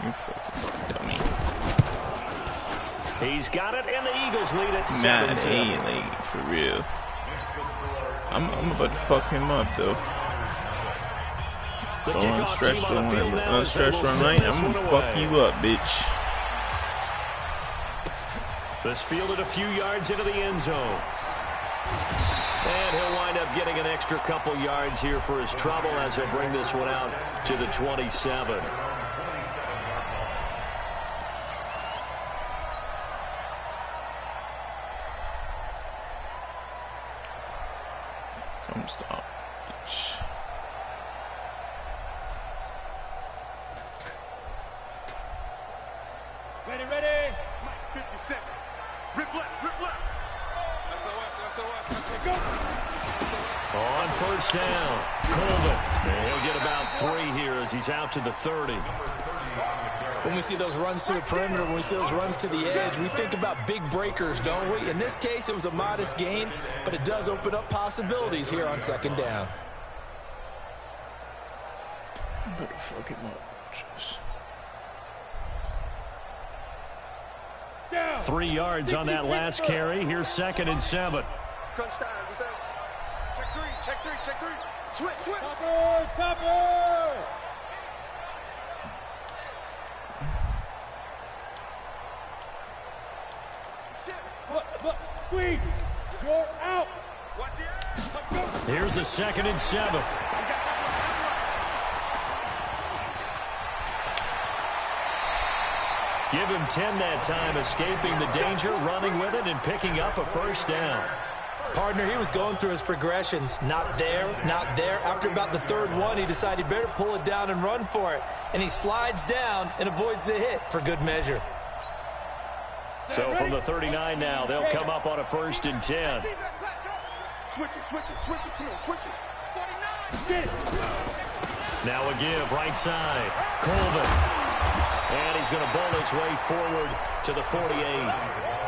You fucking dummy. He's got it, and the Eagles lead it 7-7. Like, for real. I'm about to fuck him up, though. Go on stretch run right. I'm gonna fuck you up, bitch. This fielded a few yards into the end zone. And he'll wind up getting an extra couple yards here for his trouble as he'll bring this one out to the 27. Come stop, bitch. Ready. 57. Rip left. On first down, Colvin. And he'll get about 3 here as he's out to the 30. When we see those runs to the perimeter, when we see those runs to the edge, we think about big breakers, don't we? In this case, it was a modest gain, but it does open up possibilities here on second down. Better fuck him up. Down. 3 yards on that last carry. Here's 2nd and 7. Crunch time, defense. Check three. Switch. Topper. Look, squeeze. You're out. Here's a 2nd and 7. Give him 10 that time, escaping the danger, running with it, and picking up a first down. Partner, he was going through his progressions. Not there. After about the 3rd one, he decided he better pull it down and run for it. And he slides down and avoids the hit for good measure. So from the 39 now, they'll come up on a 1st and 10. Switch it. Come on, switch it. Now a give, right side. Colvin. And he's going to bowl his way forward to the 48.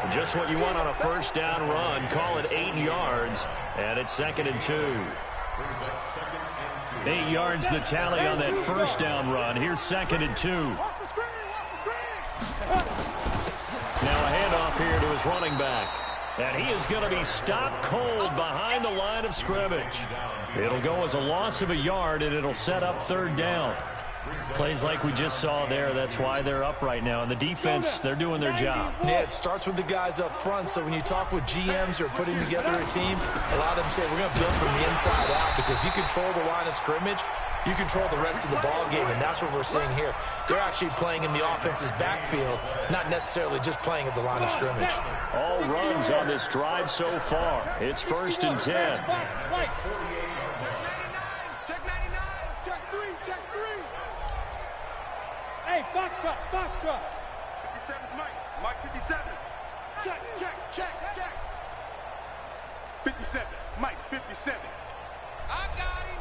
Just what you want on a first down run. Call it 8 yards. And it's 2nd and 2. 8 yards the tally on that first down run. Here's 2nd and 2. Now a handoff here to his running back. And he is going to be stopped cold behind the line of scrimmage. It'll go as a loss of a yard, and it'll set up 3rd down. Plays like we just saw there. That's why they're up right now. And the defense, they're doing their job. Yeah, it starts with the guys up front. So when you talk with GMs who are putting together a team, a lot of them say, we're going to build from the inside out. Because if you control the line of scrimmage, you control the rest of the ball game. And that's what we're seeing here. They're actually playing in the offense's backfield, not necessarily just playing at the line of scrimmage. All runs on this drive so far. It's 1st and 10. Hey, box truck. 57's Mike 57. Check. 57, Mike 57. I got him.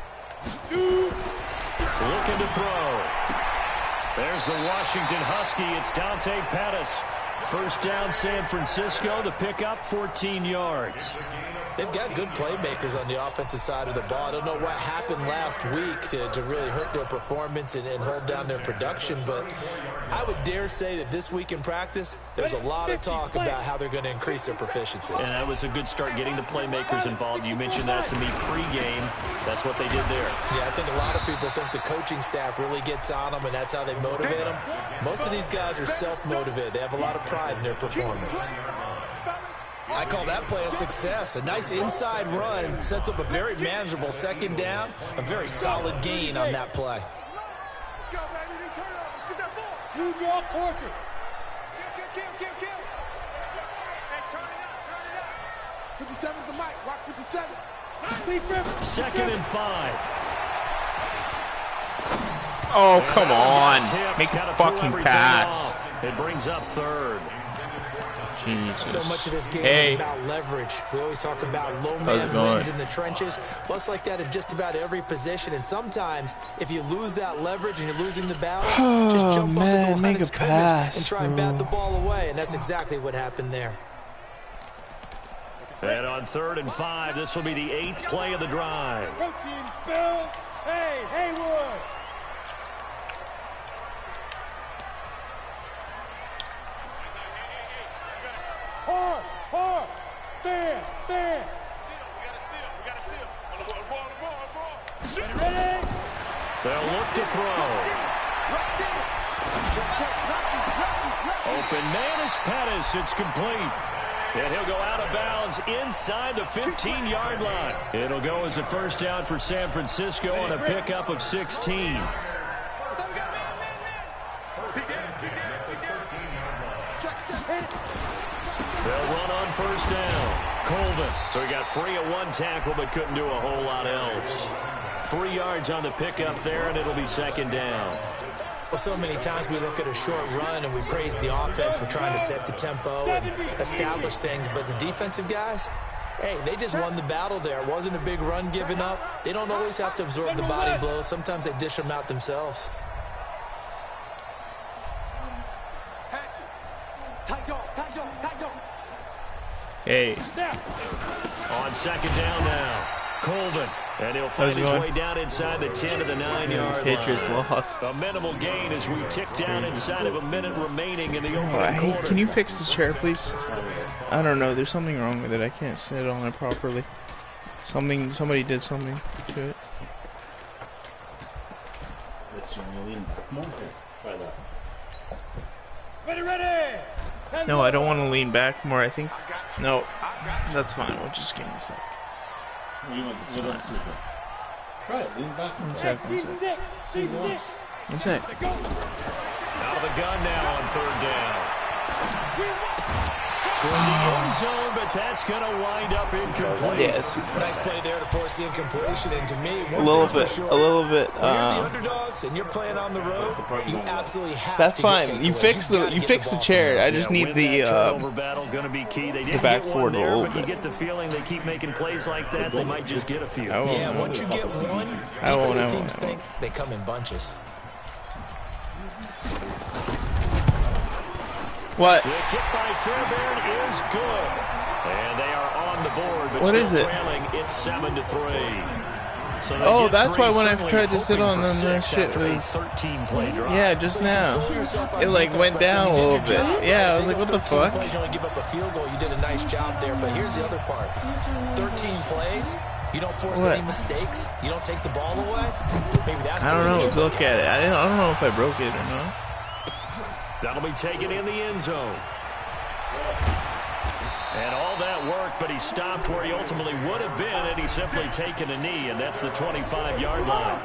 2. Looking to throw. There's the Washington Husky. It's Dante Pettis. First down, San Francisco to pick up 14 yards. They've got good playmakers on the offensive side of the ball. I don't know what happened last week to really hurt their performance and hold down their production, but I would dare say that this week in practice, there's a lot of talk about how they're going to increase their proficiency. And that was a good start getting the playmakers involved. You mentioned that to me pregame. That's what they did there. Yeah, I think a lot of people think the coaching staff really gets on them, and that's how they motivate them. Most of these guys are self-motivated. They have a lot of pride in their performance. I call that play a success. A nice inside run sets up a very manageable 2nd down. A very solid gain on that play. Let's go, baby. Turn it over. Get that ball. You draw portraits. Kill. Hey, turn it up. 57's the mic. Watch 57. 2nd and 5. Oh, come on. Make a fucking pass. It brings up 3rd. Jesus. So much of this game is about leverage. We always talk about low man wins in the trenches. Well, it's like that in just about every position. And sometimes, if you lose that leverage and you're losing the battle, just jump over the line of scrimmage and try and bat the ball away. And that's exactly what happened there. And on 3rd and 5, this will be the 8th play of the drive. Protein spill. Hey, Haywood. They'll look to throw. Open man is Pettis. It's complete. And he'll go out of bounds inside the 15-yard line. It'll go as a first down for San Francisco on a pickup of 16. They'll run on first down. Colvin. So he got free of one tackle but couldn't do a whole lot else. 3 yards on the pickup there, and it'll be second down. Well, so many times we look at a short run and we praise the offense for trying to set the tempo and establish things, but the defensive guys, hey, they just won the battle there. It wasn't a big run given up. They don't always have to absorb the body blows. Sometimes they dish them out themselves. Hey. On second down now, Colvin. And he'll find his way down inside the 10 to the 9-yard Patriots line. lost. A minimal gain as we tick down inside of a minute remaining in the opening Hey, quarter. can you fix this chair, please? I don't know. There's something wrong with it. I can't sit on it properly. Somebody did something to it. Ready. No, I don't want to lean back more. I think. No, that's fine. We'll just give me a sec. Try it. Lean back. One sec. One sec. Out of the gun now on third down. Toward the end zone, but that's going to wind up incomplete. Yes. Nice play there to force the incompletion, and to me, A little bit. when you're the Um, underdogs and you're playing on the road, you absolutely have That's to fine. get You takeaways. fix You've got to you get fix the ball chair. from I just need Win the that turnover battle going to be key. They didn't back get forward one a there, little but you bit. get the feeling they keep making plays like that. They might just get a few. I won't. Yeah, once you get one, I won't, defensive I teams won't. think they come in bunches. What? The kick by Fairbairn is good. And they are on the board, but What still is it? trailing. It's 7-3. So they Oh, get that's three, why when I certainly tried to sit hoping on for them, that 6 shit after a was. 13-play drive. Yeah, just So you now. console yourself on It like defense went by saying down a you did little your bit. job. Yeah, I They was like, go what the 13 fuck? plays, you only give up a field goal. You did a nice job there, but here's the other part. 13 plays, you don't force What? any mistakes. You don't take the ball away. Maybe that's I the don't way know. they should Look at it. I don't know if I broke it or not. That'll be taken in the end zone. And all that work, but he stopped where he ultimately would have been, and he's simply taken a knee, and that's the 25-yard line.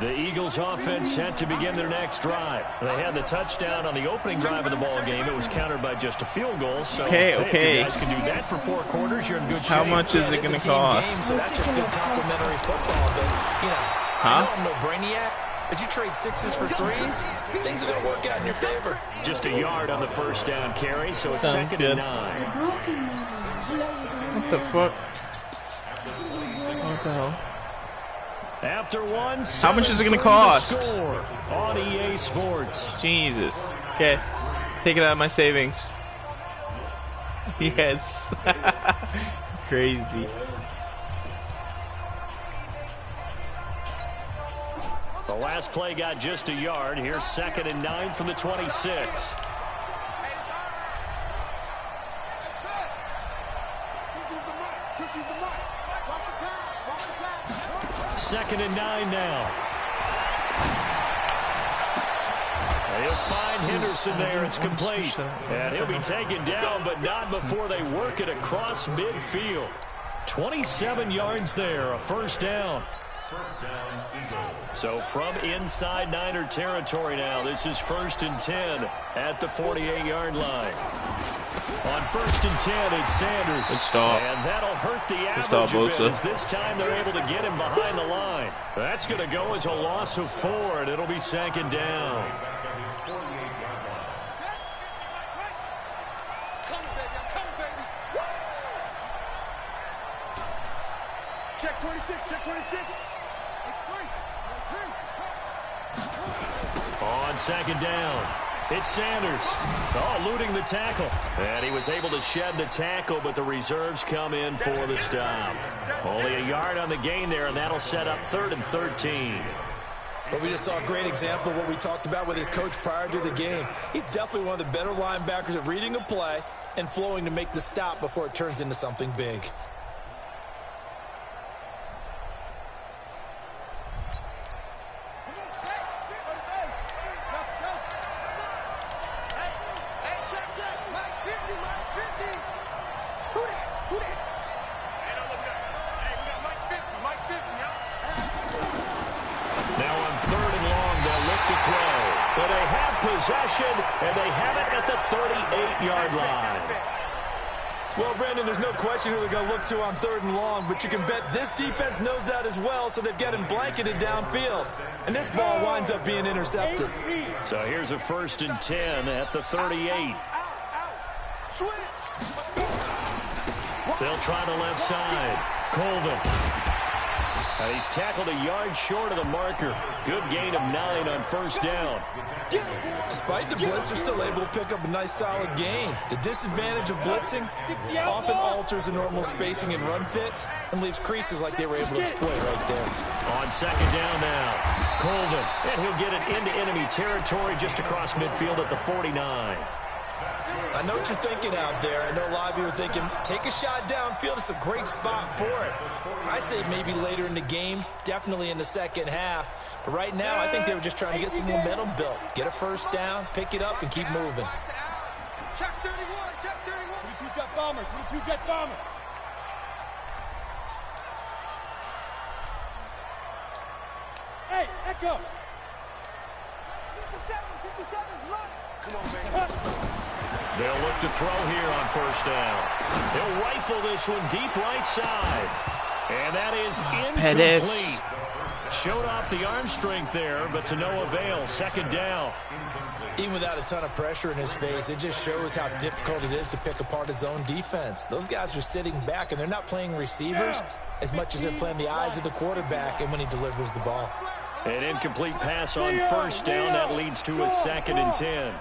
The Eagles offense set to begin their next drive. They had the touchdown on the opening drive of the ball game. It was countered by just a field goal. So Okay, hey, okay. if you guys can do that for 4 quarters, you're in good shape. How much is it going to cost? Game, so that's just good complimentary football. But, you know, I know I'm no brainiac, but you trade 6s for 3s, things are going to work out in your favor. Just a yard on the first down carry, so it's Sounds second good. and 9. What the fuck? What the hell? After one, How much is it gonna 7-3 cost? score on EA Sports. Jesus. Okay. Take it out of my savings. Yes. Crazy. The last play got just a yard. Here's second and 9 from the 26. Second and 9 now. He'll find Henderson there. It's complete. And he'll be taken down, but not before they work it across midfield. 27 yards there, a first down. So from inside Niner territory now, this is 1st and 10 at the 48-yard line. On 1st and 10, it's Sanders. Good stop. And that'll hurt the Good average stop, a bit, Bosa. as this time they're able to get him behind the line. That's going to go as a loss of 4, and it'll be second down. Check 26, check 26. On second down, it's Sanders. Oh, eluding the tackle. And he was able to shed the tackle, but the reserves come in for the stop. Only a yard on the gain there, and that'll set up 3rd and 13. But we just saw a great example of what we talked about with his coach prior to the game. He's definitely one of the better linebackers at reading a play, and flowing to make the stop before it turns into something big. Possession, and they have it at the 38-yard line. Well, Brandon, there's no question who they're going to look to on 3rd and long, but you can bet this defense knows that as well, so they've got him blanketed downfield. And this ball winds up being intercepted. So here's a 1st and 10 at the 38. They'll try the left side. Colvin. He's tackled a yard short of the marker. Good gain of 9 on 1st down. Despite the blitz, they're still able to pick up a nice solid gain. The disadvantage of blitzing often alters the normal spacing and run fits and leaves creases like they were able to exploit right there. On 2nd down now, Colvin, and he'll get it into enemy territory just across midfield at the 49. I know what you're thinking out there. I know a lot of you are thinking, take a shot downfield. It's a great spot for it. I'd say maybe later in the game, definitely in the second half. But right now, I think they were just trying to get some momentum built. Get a 1st down, pick it up, and keep moving. Check 31, check 31. 22 jet bombers, 22 jet bombers. Hey, Echo. 57's right. Come on, man. They'll look to throw here on 1st down. They'll rifle this one deep right side. And that is incomplete. Showed off the arm strength there, but to no avail. 2nd down. Even without a ton of pressure in his face, it just shows how difficult it is to pick apart his own defense. Those guys are sitting back, and they're not playing receivers as much as they're playing the eyes of the quarterback and when he delivers the ball. An incomplete pass on 1st down. That leads to a 2nd and 10.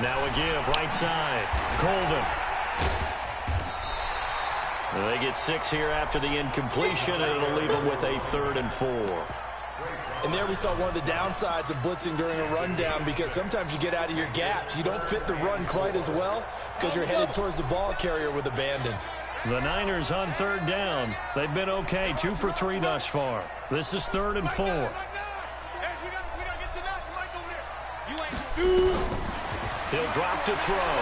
Now a give, right side. Colvin. They get 6 here after the incompletion, and it'll leave them with a 3rd and 4. And there we saw one of the downsides of blitzing during a rundown, because sometimes you get out of your gaps. You don't fit the run quite as well because you're headed towards the ball carrier with abandon. The Niners on 3rd down. They've been okay, 2 for 3 thus far. This is 3rd and 4. He'll drop to throw.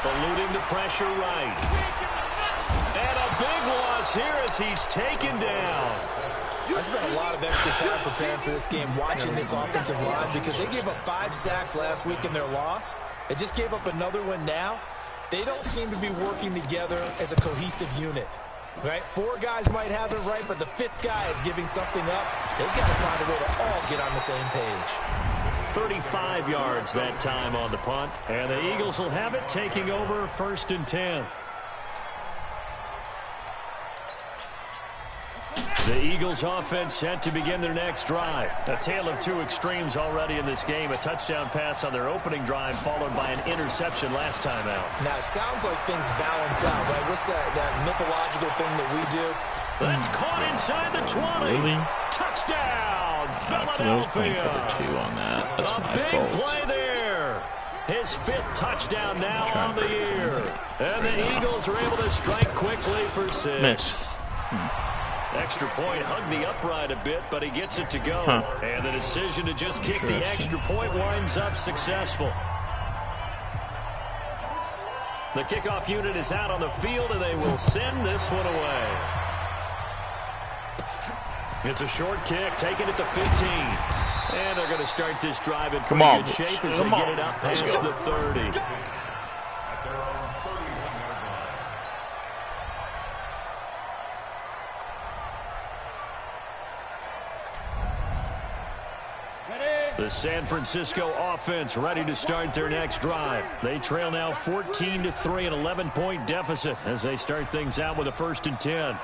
Eluding the pressure right. And a big loss here as he's taken down. I spent a lot of extra time preparing for this game, watching this offensive line, because they gave up 5 sacks last week in their loss. They just gave up another one now. They don't seem to be working together as a cohesive unit. Right? 4 guys might have it right, but the 5th guy is giving something up. They've got to find a way to all get on the same page. 35 yards that time on the punt. And the Eagles will have it, taking over 1st and 10. The Eagles offense set to begin their next drive. A tale of 2 extremes already in this game. A touchdown pass on their opening drive, followed by an interception last time out. Now, it sounds like things balance out, right? What's that mythological thing that we do? That's caught inside the 20. Really? Touchdown, Philadelphia. Cover 2 on that. That's my big fault. play there. His 5th touchdown now on the year. And the Eagles are able to strike quickly for 6. Miss. Extra point hugged the upright a bit, but he gets it to go. And the decision to just kick the extra point winds up successful. The kickoff unit is out on the field, and they will send this one away. It's a short kick, taken at the 15. And they're going to start this drive in pretty good shape as they get it up past the 30. The San Francisco offense ready to start their next drive. They trail now 14-3, an 11-point deficit as they start things out with a 1st and 10.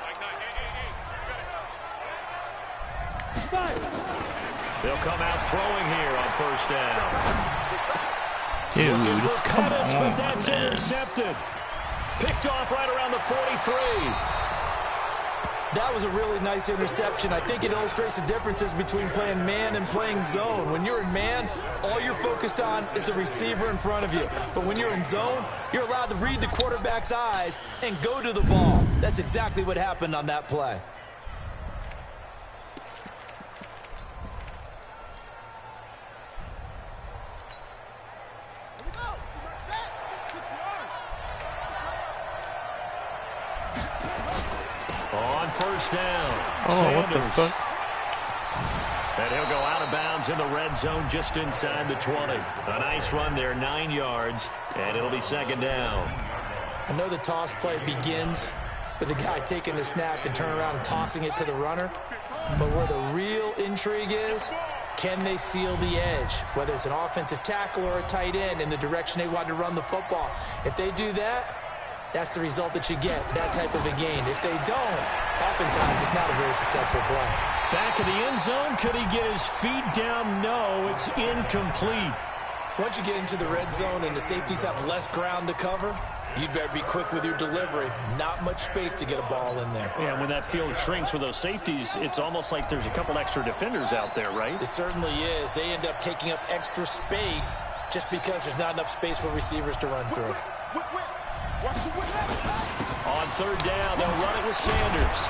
They'll come out throwing here on 1st down. Dude, come Pettis, on, but that's man. intercepted. Picked off right around the 43. That was a really nice interception. I think it illustrates the differences between playing man and playing zone. When you're in man, all you're focused on is the receiver in front of you. But when you're in zone, you're allowed to read the quarterback's eyes and go to the ball. That's exactly what happened on that play. On first down, Oh, Sanders. what the fuck? And he'll go out of bounds in the red zone just inside the 20. A nice run there, 9 yards, and it'll be second down. I know the toss play begins with the guy taking the snap and turning around and tossing it to the runner. But where the real intrigue is, can they seal the edge? Whether it's an offensive tackle or a tight end in the direction they want to run the football. If they do that, that's the result that you get, that type of a gain. If they don't, oftentimes it's not a very successful play. Back in the end zone, could he get his feet down? No, it's incomplete. Once you get into the red zone and the safeties have less ground to cover, you'd better be quick with your delivery. Not much space to get a ball in there. Yeah, when that field shrinks with those safeties, it's almost like there's a couple extra defenders out there, right? It certainly is. They end up taking up extra space just because there's not enough space for receivers to run through. On third down, they'll run it with Sanders.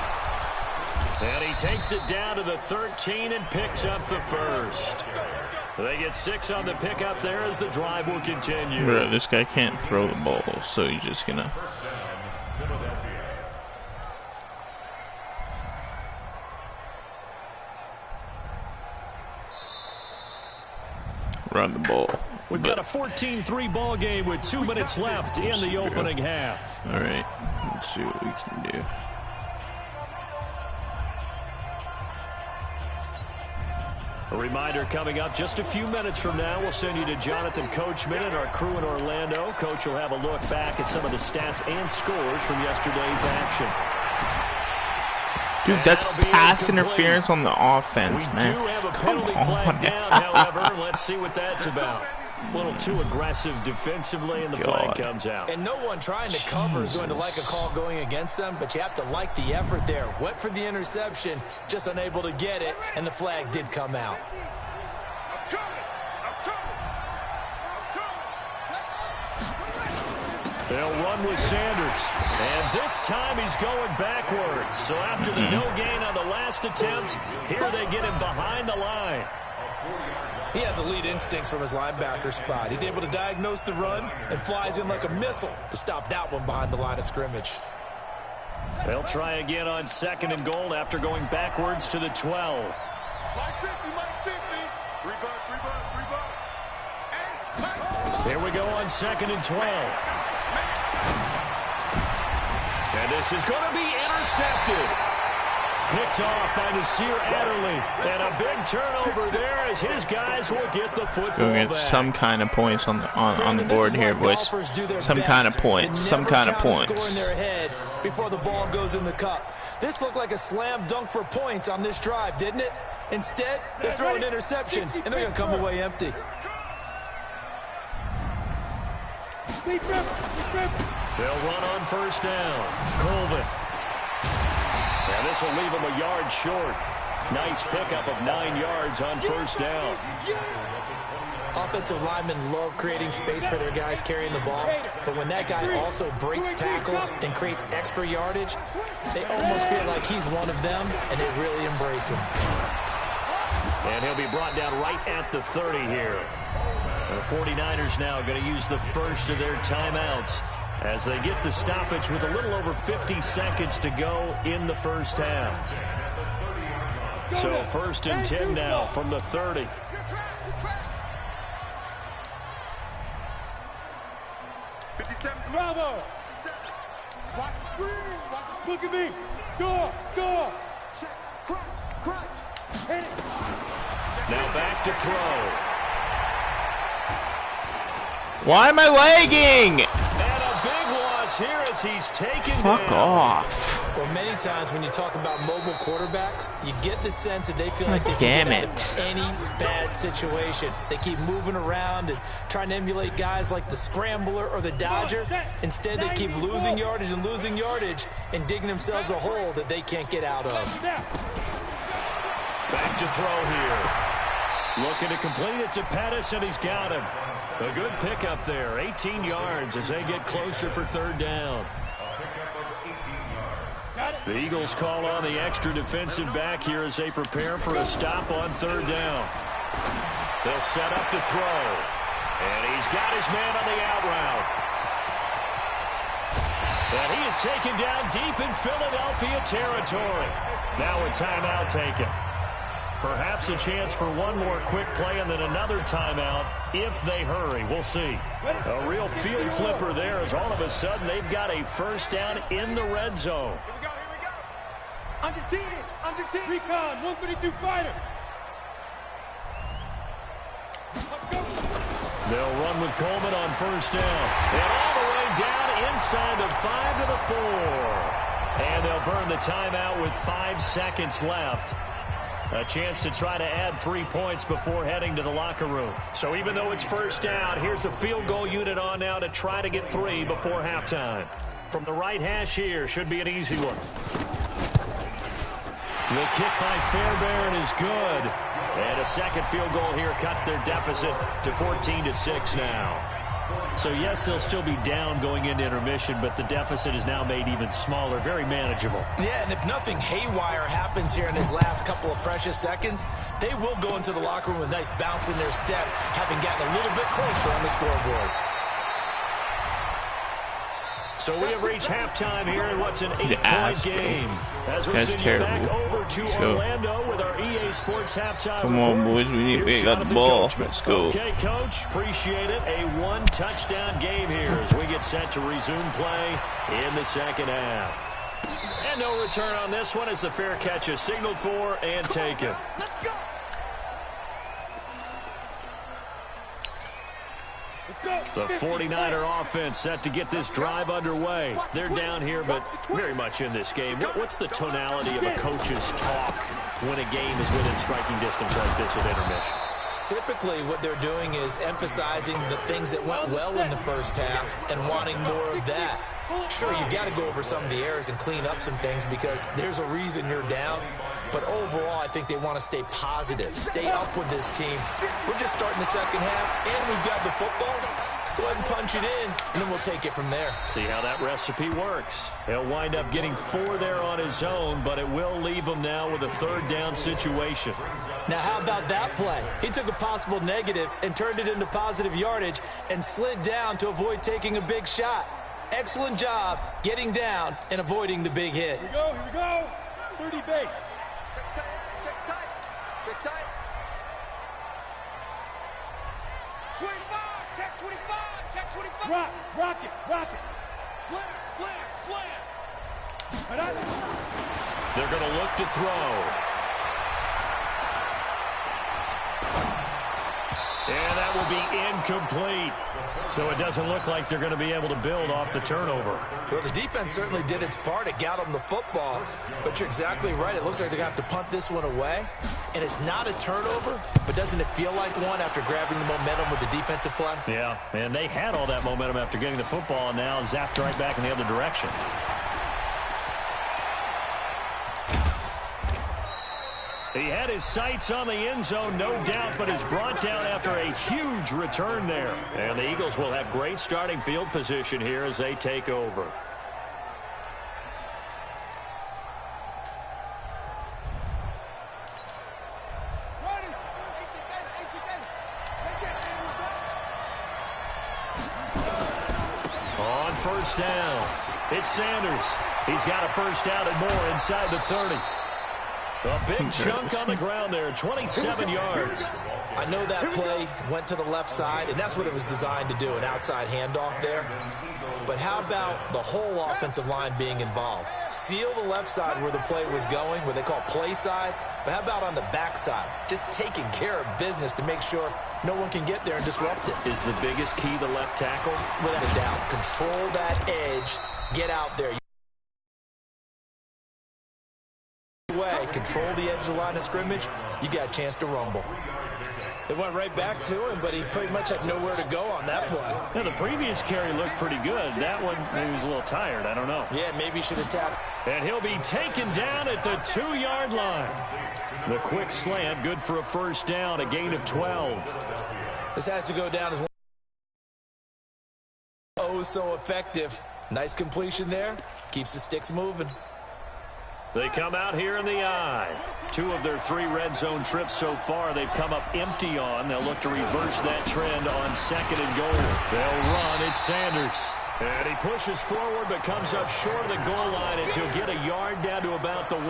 And he takes it down to the 13 and picks up the first. They get 6 on the pickup there as the drive will continue. Bro, this guy can't throw the ball, so he's just gonna... run the ball. We've got a 14-3 ball game with 2 minutes left in the opening half. All right, let's see what we can do. A reminder coming up just a few minutes from now, we'll send you to Jonathan Coachman and our crew in Orlando. Coach will have a look back at some of the stats and scores from yesterday's action. Dude, that's pass interference on the offense, we man. We do have a penalty flag down, however. Let's see what that's about. A little too aggressive defensively, and the flag comes out. And no one trying to cover is going to like a call going against them, but you have to like the effort there. Went for the interception, just unable to get it, and the flag did come out. They'll run with Sanders. And this time he's going backwards. So after the no gain on the last attempt, here they get him behind the line. He has elite instincts from his linebacker spot. He's able to diagnose the run and flies in like a missile to stop that one behind the line of scrimmage. They'll try again on 2nd and goal after going backwards to the 12. Here we go on 2nd and 12. And this is going to be intercepted. Picked off by Nasir Adderley. And a big turnover there as his guys will get the football We'll get some kind of points on the board here, boys. Some kind of points. Some kind of points. Score in their head before the ball goes in the cup. This looked like a slam dunk for points on this drive, didn't it? Instead, they throw an interception, and they're going to come away empty. They'll run on first down. Colvin. And this will leave him a yard short. Nice pickup of 9 yards on first down. Offensive linemen love creating space for their guys carrying the ball, but when that guy also breaks tackles and creates extra yardage, they almost feel like he's one of them, and they really embrace him. And he'll be brought down right at the 30 here. The 49ers now going to use the first of their timeouts as they get the stoppage with a little over 50 seconds to go in the first half. So 1st and 10 now from the 30. Bravo! Watch the screen. Watch the look at me. Go. Check. Crunch. Hit it. Now back to throw. Why am I lagging? And a big loss here as he's taken Fuck down. off. Well, many times when you talk about mobile quarterbacks, you get the sense that they feel like they can get out of any bad situation. They keep moving around and trying to emulate guys like the Scrambler or the Dodger. Instead, they keep losing yardage and digging themselves a hole that they can't get out of. Back to throw here. Looking to complete it to Pettis, and he's got him. A good pickup there. 18 yards as they get closer for third down. The Eagles call on the extra defensive back here as they prepare for a stop on third down. They'll set up to throw. And he's got his man on the out route. And he is taken down deep in Philadelphia territory. Now a timeout taken. Perhaps a chance for one more quick play and then another timeout if they hurry. We'll see. A real field flipper there as all of a sudden they've got a first down in the red zone. Under 10, recon, 132 fighter. They'll run with Coleman on first down. And all the way down inside the 5 to the 4. And they'll burn the timeout with 5 seconds left. A chance to try to add 3 points before heading to the locker room. So even though it's first down, here's the field goal unit on now to try to get 3 before halftime. From the right hash here, should be an easy one. The kick by Fairbairn is good. And a second field goal here cuts their deficit to 14-6 now. So, yes, they'll still be down going into intermission, but the deficit is now made even smaller, very manageable. Yeah, and if nothing haywire happens here in his last couple of precious seconds, they will go into the locker room with a nice bounce in their step, having gotten a little bit closer on the scoreboard. So we have reached halftime here in what's an 8-point game. As we're sending you back over to Orlando with our EA Sports halftime. Come on, boys. We got the ball. Let's go. Okay, Coach. Appreciate it. A one-touchdown game here as we get set to resume play in the second half. And no return on this one as the fair catch is signaled for and taken. Let's go. The 49er offense set to get this drive underway. They're down here, but very much in this game. What's the tonality of a coach's talk when a game is within striking distance like this at intermission? Typically, what they're doing is emphasizing the things that went well in the first half and wanting more of that. Sure, you've got to go over some of the errors and clean up some things because there's a reason you're down. But overall, I think they want to stay positive, stay up with this team. We're just starting the second half, and we've got the football. Let's go ahead and punch it in, and then we'll take it from there. See how that recipe works. He'll wind up getting 4 there on his own, but it will leave him now with a third down situation. Now, how about that play? He took a possible negative and turned it into positive yardage and slid down to avoid taking a big shot. Excellent job getting down and avoiding the big hit. Here we go. 30 base. Check tight. 25. Check 25. Check 25. Rock it. Slam. They're going to look to throw. And that will be incomplete. So it doesn't look like they're going to be able to build off the turnover. Well, the defense certainly did its part. It got them the football. But you're exactly right. It looks like they're going to have to punt this one away. And it's not a turnover, but doesn't it feel like one after grabbing the momentum with the defensive play? Yeah, and they had all that momentum after getting the football and now zapped right back in the other direction. He had his sights on the end zone, no doubt, but is brought down after a huge return there. And the Eagles will have great starting field position here as they take over. On first down, it's Sanders. He's got a first down and more inside the 30. A big chunk on the ground there, 27 yards. I know that play went to the left side, and that's what it was designed to do, an outside handoff there. But how about the whole offensive line being involved? Seal the left side where the play was going, where they call play side. But how about on the back side? Just taking care of business to make sure no one can get there and disrupt it. Is the biggest key the left tackle? Without a doubt. Control that edge. Get out there. control the edge of the line of scrimmage, you got a chance to rumble. They went right back to him, but he pretty much had nowhere to go on that play. Yeah, the previous carry looked pretty good. That one, maybe he was a little tired. I don't know. Yeah, maybe he should have tapped. And he'll be taken down at the 2-yard line. The quick slant, good for a first down, a gain of 12. This has to go down as one. Oh, so effective. Nice completion there. Keeps the sticks moving. They come out here in the eye. 2 of their 3 red zone trips so far they've come up empty on. They'll look to reverse that trend on 2nd and goal. They'll run. It's Sanders. And he pushes forward but comes up short of the goal line as he'll get a yard down to about the 1.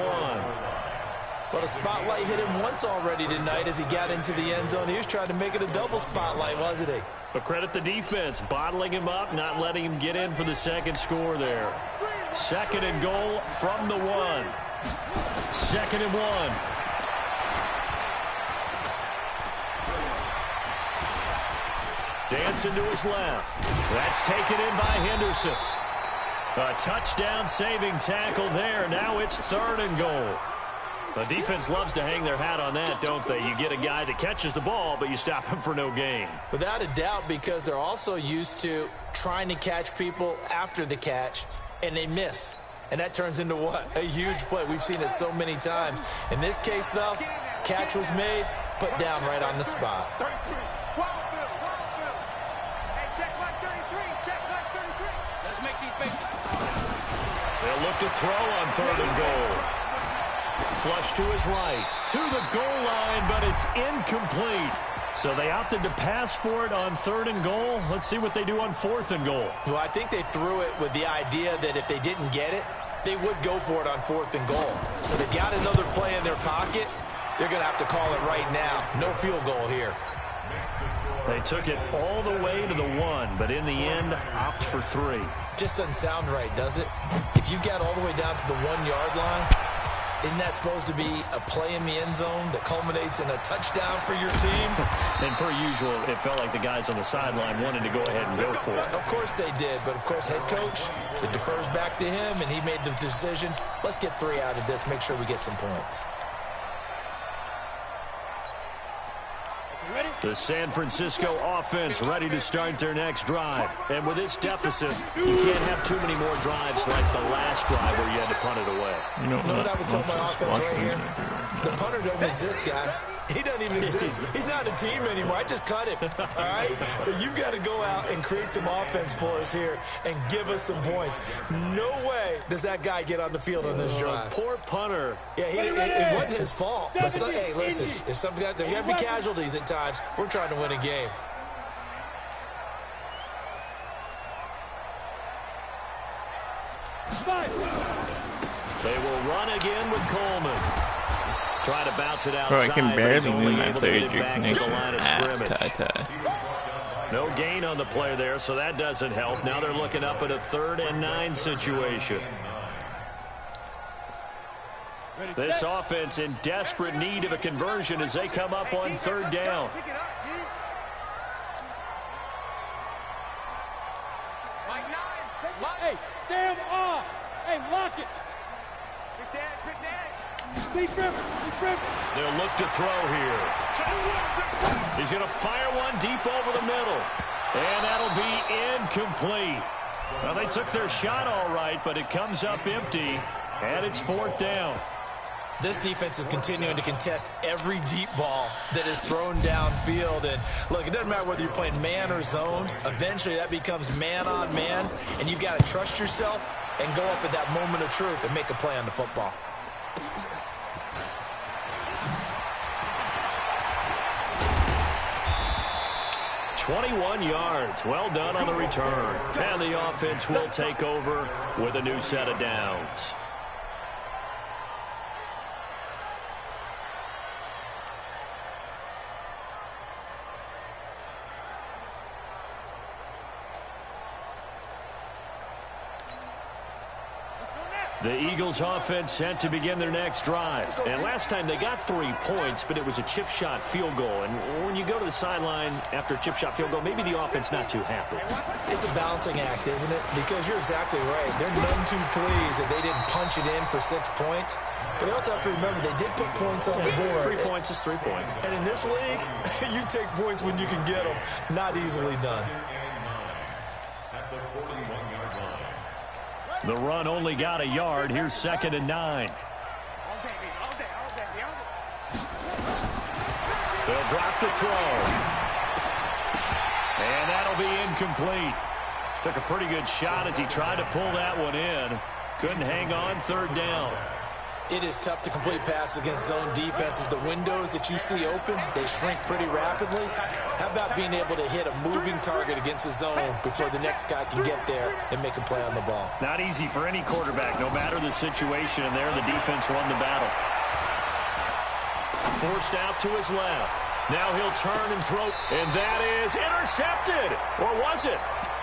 Well, the spotlight hit him once already tonight as he got into the end zone. He was trying to make it a double spotlight, wasn't he? But credit the defense, bottling him up, not letting him get in for the second score there. 2nd and goal from the 1. 2nd and 1. Dancing to his left. That's taken in by Henderson. A touchdown saving tackle there. Now it's 3rd and goal. The defense loves to hang their hat on that, don't they? You get a guy that catches the ball, but you stop him for no gain. Without a doubt, because they're also used to trying to catch people after the catch, and they miss. And that turns into what? A huge play. We've seen it so many times. In this case, though, catch was made, put down right on the spot. 33. Wild Bill. Hey, check line 33. Check line 33. Let's make these big. They'll look to throw on 3rd and goal. Flush to his right, to the goal line, but it's incomplete. So they opted to pass for it on 3rd and goal. Let's see what they do on 4th and goal. Well, I think they threw it with the idea that if they didn't get it, they would go for it on 4th and goal. So they got another play in their pocket. They're going to have to call it right now. No field goal here. They took it all the way to the 1, but in the end, opt for 3. Just doesn't sound right, does it? If you got all the way down to the 1-yard line, isn't that supposed to be a play in the end zone that culminates in a touchdown for your team? And per usual, it felt like the guys on the sideline wanted to go ahead and go for it. Of course they did, but of course head coach, it defers back to him, and he made the decision, let's get 3 out of this, make sure we get some points. The San Francisco offense ready to start their next drive. And with this deficit, you can't have too many more drives like the last drive where you had to punt it away. You know what I would tell my offense right here? The punter doesn't exist, guys. He doesn't even exist. He's not a team anymore. I just cut him, all right? So you've got to go out and create some offense for us here and give us some points. No way does that guy get on the field on this drive. Poor punter. Yeah, it wasn't his fault. But hey, listen, if there got to be casualties at times, we're trying to win a game. They will run again with Coleman. Try to bounce it outside. Bro, I can barely move my third. You're connected to the line of scrimmage. tie. No gain on the play there, so that doesn't help. Now they're looking up at a 3rd and 9 situation. This offense in desperate need of a conversion as they come up on 3rd down. Hey, Sam off. Hey, lock it. Big dash. Deep rip. They'll look to throw here. He's going to fire one deep over the middle. And that'll be incomplete. Well, they took their shot all right, but it comes up empty. And it's 4th down. This defense is continuing to contest every deep ball that is thrown downfield. And look, it doesn't matter whether you're playing man or zone. Eventually that becomes man on man. And you've got to trust yourself and go up at that moment of truth and make a play on the football. "21 yards. Well done on the return. And the offense will take over with a new set of downs. The Eagles offense set to begin their next drive. And last time they got 3 points, but it was a chip shot field goal. And when you go to the sideline after a chip shot field goal, maybe the offense not too happy. It's a balancing act, isn't it? Because you're exactly right. They're none too pleased that they didn't punch it in for 6 points. But they also have to remember they did put points on the board. 3 points is 3 points. And in this league, you take points when you can get them. Not easily done. The run only got a yard. Here's 2nd and 9. They'll drop the throw. And that'll be incomplete. Took a pretty good shot as he tried to pull that one in. Couldn't hang on. 3rd down. It is tough to complete passes against zone defenses. The windows that you see open, they shrink pretty rapidly. How about being able to hit a moving target against a zone before the next guy can get there and make a play on the ball? Not easy for any quarterback, no matter the situation, and there the defense won the battle. Forced out to his left. Now he'll turn and throw, and that is intercepted. Or was it?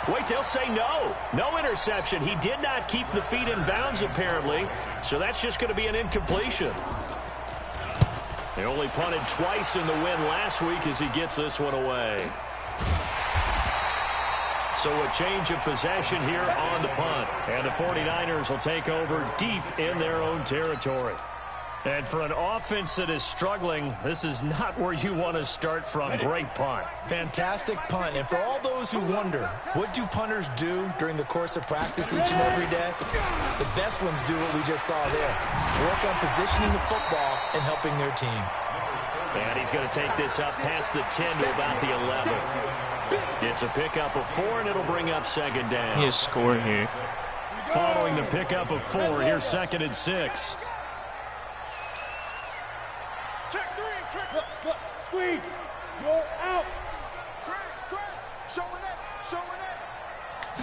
Wait, they'll say no. No interception. He did not keep the feet in bounds, apparently, so that's just going to be an incompletion. They only punted twice in the win last week as he gets this one away. So a change of possession here on the punt. And the 49ers will take over deep in their own territory. And for an offense that is struggling, this is not where you want to start from. Great punt. Fantastic punt. And for all those who wonder, what do punters do during the course of practice each and every day? The best ones do what we just saw there. Work on positioning the football and helping their team. And he's going to take this up past the 10 to about the 11. It's a pickup of 4, and it'll bring up 2nd down. He has scored here. Following the pickup of 4, here's 2nd and 6. Squeeze. You're out. Showing it.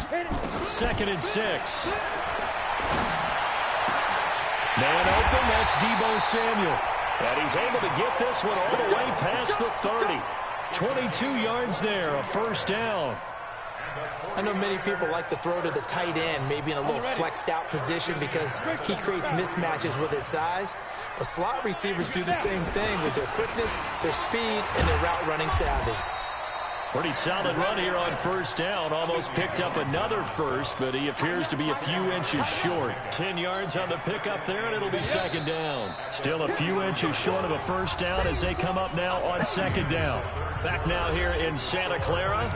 Hit it. 2nd and 6. Man open, that's Deebo Samuel. And he's able to get this one all the way past the 30. 22 yards there, a 1st down. I know many people like to throw to the tight end, maybe in a little flexed out position because he creates mismatches with his size. But slot receivers do the same thing with their quickness, their speed, and their route running savvy. Pretty solid run here on 1st down. Almost picked up another first, but he appears to be a few inches short. 10 yards on the pickup there, and it'll be 2nd down. Still a few inches short of a 1st down as they come up now on 2nd down. Back now here in Santa Clara.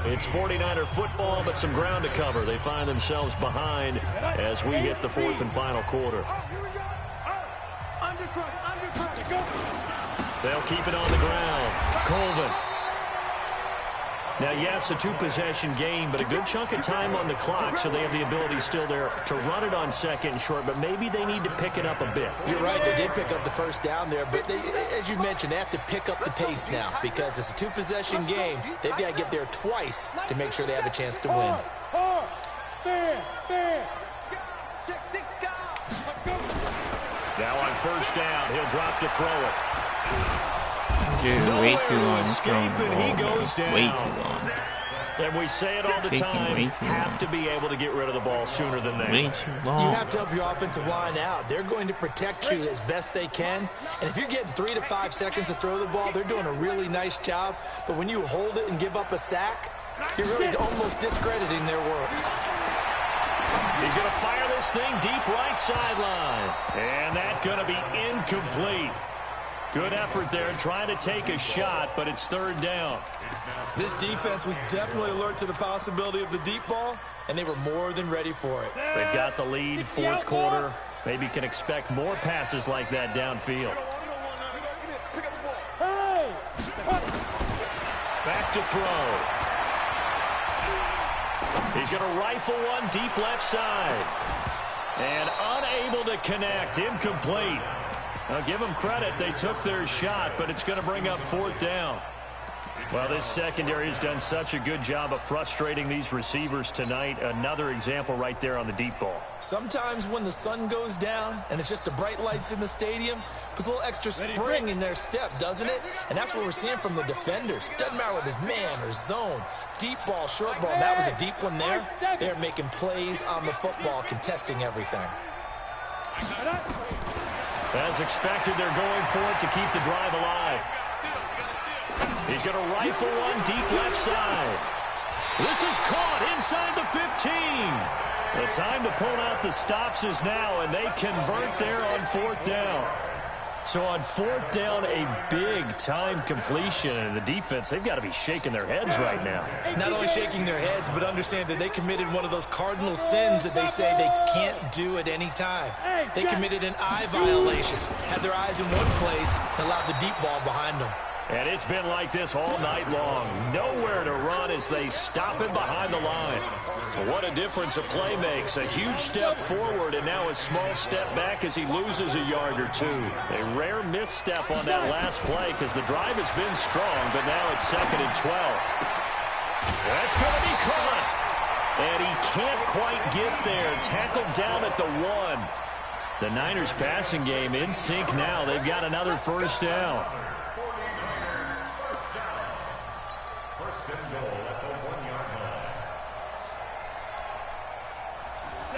It's 49er football, but some ground to cover. They find themselves behind as we hit the 4th and final quarter. They'll keep it on the ground. Colvin. Now, yes, a 2-possession game, but a good chunk of time on the clock, so they have the ability still there to run it on 2nd and short, but maybe they need to pick it up a bit. You're right, they did pick up the 1st down there, but they, as you mentioned, they have to pick up the pace now because it's a 2-possession game. They've got to get there twice to make sure they have a chance to win. Now on 1st down, he'll drop to throw it. Dude, way too long. He goes down. Way too long. And we say it all the time, have to be able to get rid of the ball sooner than that. Way too long. You have to help your offensive line out. They're going to protect you as best they can. And if you're getting 3 to 5 seconds to throw the ball, they're doing a really nice job. But when you hold it and give up a sack, you're really almost discrediting their work. He's going to fire this thing deep right sideline. And that's going to be incomplete. Good effort there trying to take a shot, but it's 3rd down. This defense was definitely alert to the possibility of the deep ball, and they were more than ready for it. They've got the lead, 4th quarter. Maybe can expect more passes like that downfield. Back to throw. He's going to rifle one deep left side. And unable to connect, incomplete. Now, give them credit. They took their shot, but it's going to bring up 4th down. Well, this secondary has done such a good job of frustrating these receivers tonight. Another example right there on the deep ball. Sometimes when the sun goes down and it's just the bright lights in the stadium, puts a little extra spring in their step, doesn't it? And that's what we're seeing from the defenders. Doesn't matter whether it's man or zone, deep ball, short ball. That was a deep one there. They're making plays on the football, contesting everything. As expected, they're going for it to keep the drive alive. He's going to rifle one deep left side. This is caught inside the 15. The time to pull out the stops is now, and they convert there on 4th down. So on 4th down, a big-time completion, and the defense, they've got to be shaking their heads right now. Not only shaking their heads, but understand that they committed one of those cardinal sins that they say they can't do at any time. They committed an eye violation, had their eyes in one place, and allowed the deep ball behind them. And it's been like this all night long. Nowhere to run as they stop him behind the line. What a difference a play makes. A huge step forward and now a small step back as he loses a yard or two. A rare misstep on that last play because the drive has been strong, but now it's 2nd and 12. That's going to be caught. And he can't quite get there. Tackled down at the 1. The Niners passing game in sync now. They've got another 1st down.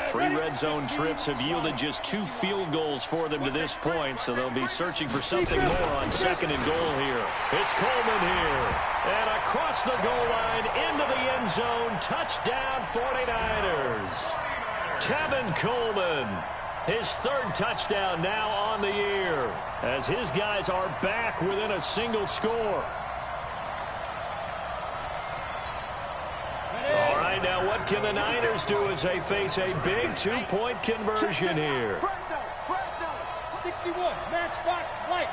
Three red zone trips have yielded just 2 field goals for them to this point, so they'll be searching for something more on 2nd and goal here. It's Coleman here. And across the goal line into the end zone. Touchdown 49ers. Tevin Coleman. His 3rd touchdown now on the year as his guys are back within a single score. All right, now what can the Niners do as they face a big 2-point conversion here? 61, matchbox light.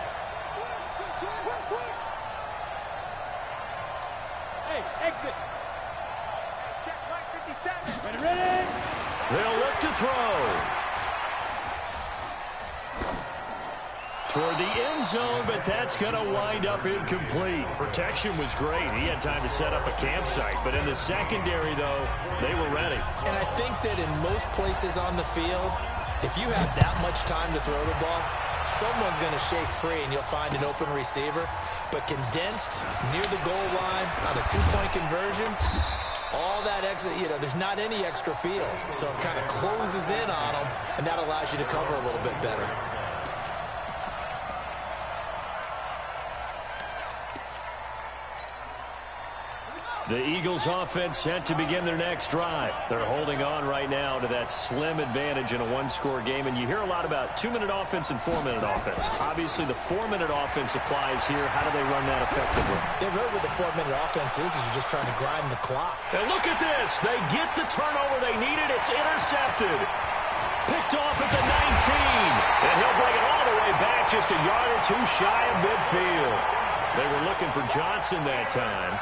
Hey, exit. Check right 57. Ready. They'll look to throw. Toward the end zone, but that's going to wind up incomplete. Protection was great. He had time to set up a campsite. But in the secondary, though, they were ready. And I think that in most places on the field, if you have that much time to throw the ball, someone's going to shake free and you'll find an open receiver. But condensed near the goal line on a 2-point conversion, all that exit, there's not any extra field. So it kind of closes in on them, and that allows you to cover a little bit better. The Eagles offense set to begin their next drive. They're holding on right now to that slim advantage in a 1-score game. And you hear a lot about 2-minute offense and 4-minute offense. Obviously, the 4-minute offense applies here. How do they run that effectively? Yeah, really what the 4-minute offense is you're just trying to grind the clock. And look at this. They get the turnover they needed. It's intercepted. Picked off at the 19. And he'll bring it all the way back just a yard or 2 shy of midfield. They were looking for Johnson that time.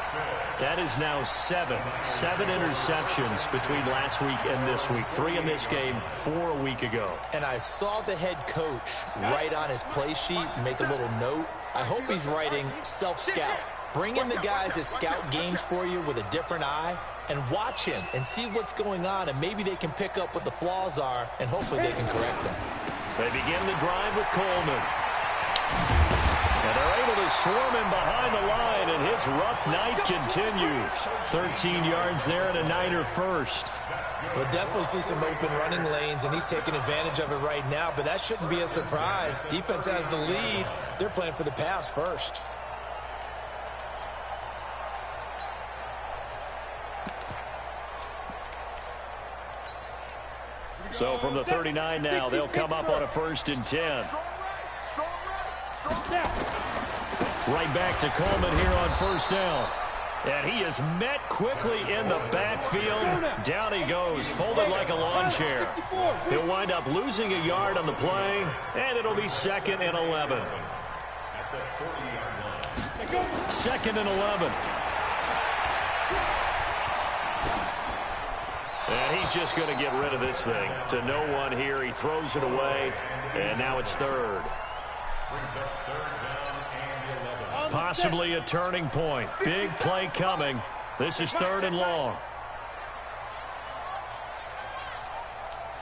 That is now 7 interceptions between last week and this week. 3 in this game, 4 a week ago. And I saw the head coach write on his play sheet and make a little note. I hope he's writing self-scout. Bring in the guys that scout games for you with a different eye and watch him and see what's going on, and maybe they can pick up what the flaws are, and hopefully they can correct them. They begin the drive with Coleman. And they're able to swarm him behind the line, and his rough night continues. 13 yards there and a Niner 1st. We'll definitely see some open running lanes, and he's taking advantage of it right now, but that shouldn't be a surprise. Defense has the lead. They're playing for the pass first. So from the 39 now, they'll come up on a 1st and 10. Right back to Coleman here on 1st down. And he is met quickly in the backfield. Down he goes, folded like a lawn chair. He'll wind up losing a yard on the play, and it'll be 2nd and 11. 2nd and 11. And he's just going to get rid of this thing. To no one here. He throws it away, and now it's 3rd. Possibly a turning point. Big play coming. This is 3rd and long.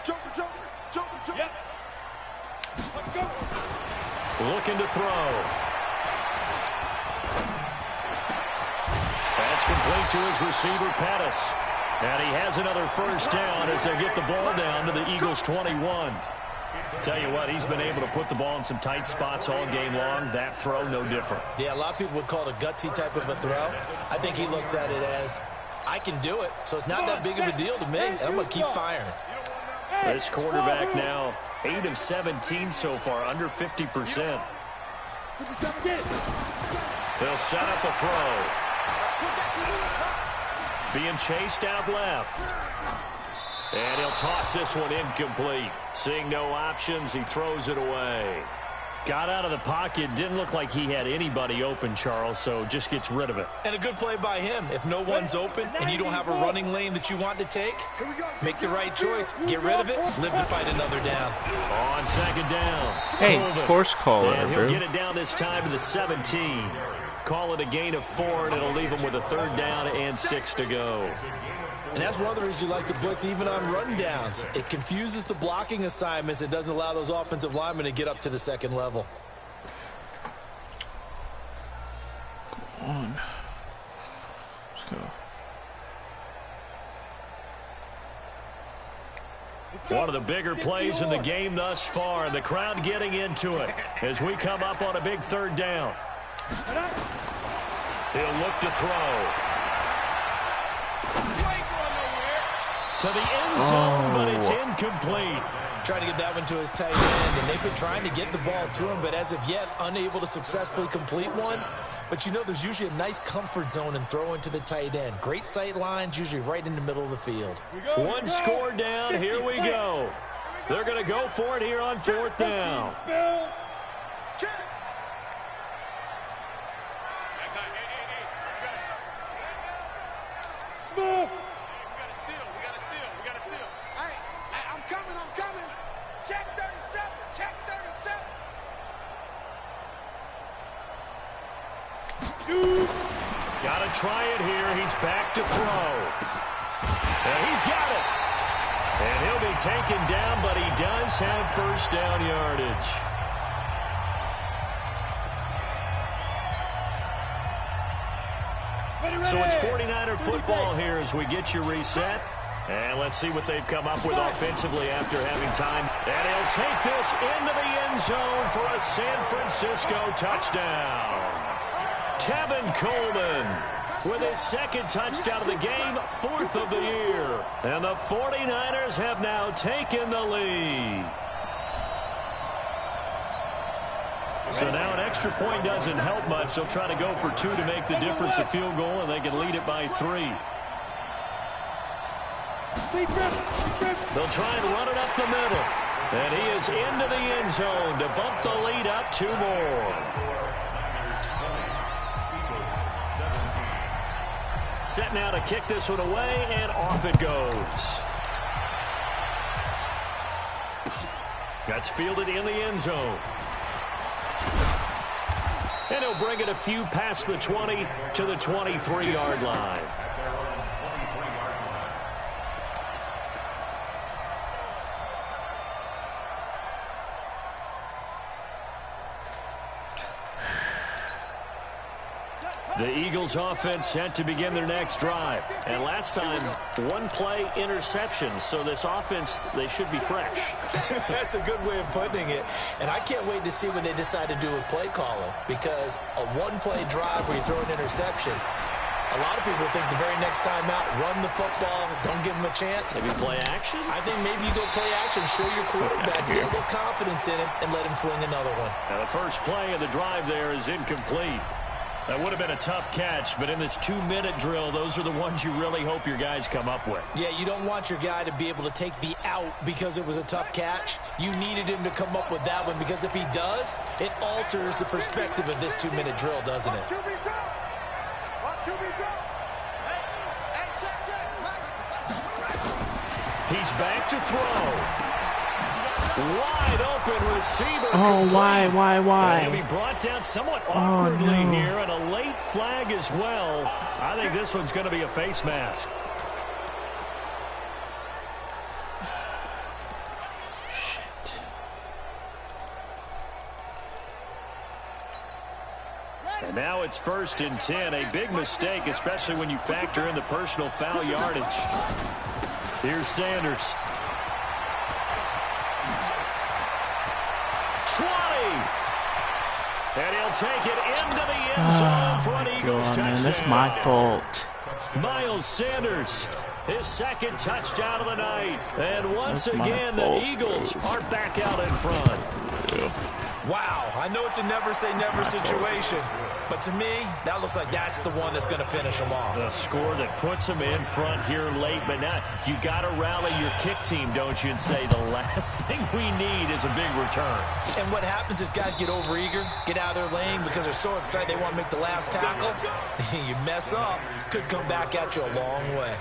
Yep. Let's go. Looking to throw. That's complete to his receiver, Pettis. And he has another 1st down as they get the ball down to the Eagles' 21. Tell you what, he's been able to put the ball in some tight spots all game long. That throw, no different. Yeah, a lot of people would call it a gutsy type of a throw. I think he looks at it as, I can do it, so it's not that big of a deal to me, and I'm going to keep firing. This quarterback now 8 of 17 so far, under 50%. They'll set up a throw. Being chased out left. And he'll toss this one incomplete. Seeing no options, he throws it away. Got out of the pocket. Didn't look like he had anybody open, Charles, so just gets rid of it. And a good play by him. If no one's open and you don't have a running lane that you want to take, make the right choice. Get rid of it. Live to fight another down. On second down. Hey, horse caller, and he'll bro. get it down this time to the 17. Call it a gain of 4, and it'll leave him with a 3rd down and 6 to go. And that's one of the reasons you like to blitz even on run downs. It confuses the blocking assignments. It doesn't allow those offensive linemen to get up to the second level. Come on. Let's go. One of the bigger plays in the game thus far, and the crowd getting into it as we come up on a big 3rd down. He'll look to throw. To the end zone, but it's incomplete. Trying to get that one to his tight end, and they've been trying to get the ball to him, but as of yet, unable to successfully complete one. But you know, there's usually a nice comfort zone in throwing to the tight end. Great sight lines, usually right in the middle of the field. One score down, here we go. They're going to go for it here on 4th down. Small. Got to try it here. He's back to throw. And he's got it. And he'll be taken down, but he does have 1st down yardage. So it's 49er football here as we get you reset. And let's see what they've come up with offensively after having time. And he'll take this into the end zone for a San Francisco touchdown. Tevin Coleman with his 2nd touchdown of the game, 4th of the year. And the 49ers have now taken the lead. So now an extra point doesn't help much. They'll try to go for 2 to make the difference a field goal, and they can lead it by 3. They'll try and run it up the middle. And he is into the end zone to bump the lead up 2 more. Set now to kick this one away, and off it goes. That's fielded in the end zone. And he'll bring it a few past the 20 to the 23-yard line. The Eagles offense set to begin their next drive. And last time, 1-play interception. So this offense, they should be fresh. That's a good way of putting it. And I can't wait to see what they decide to do with play calling. Because a 1-play drive where you throw an interception, a lot of people think the very next time out, run the football, don't give them a chance. Maybe play action? I think maybe you go play action, show your quarterback, get a little confidence in him, and let him fling another one. Now the first play of the drive there is incomplete. That would have been a tough catch, but in this 2-minute drill, those are the ones you really hope your guys come up with. Yeah, you don't want your guy to be able to take the out because it was a tough catch. You needed him to come up with that one because if he does, it alters the perspective of this 2-minute drill, doesn't it? He's back to throw. Wide open receiver. Oh, why? And he'll be brought down somewhat awkwardly here, and a late flag as well. I think this one's going to be a face mask. And now it's 1st and 10. A big mistake, especially when you factor in the personal foul yardage. Here's Sanders. And he'll take it into the end zone for an Eagles touchdown. Man, that's my fault. Miles Sanders, his second touchdown of the night. And once That's again, the Eagles are back out in front. Yeah. Wow, I know it's a never-say-never situation, but to me, that looks like that's the one that's going to finish them off. The score that puts them in front here late, but now you got to rally your kick team, don't you, and say the last thing we need is a big return. And what happens is guys get overeager, get out of their lane because they're so excited they want to make the last tackle. You mess up, could come back at you a long way.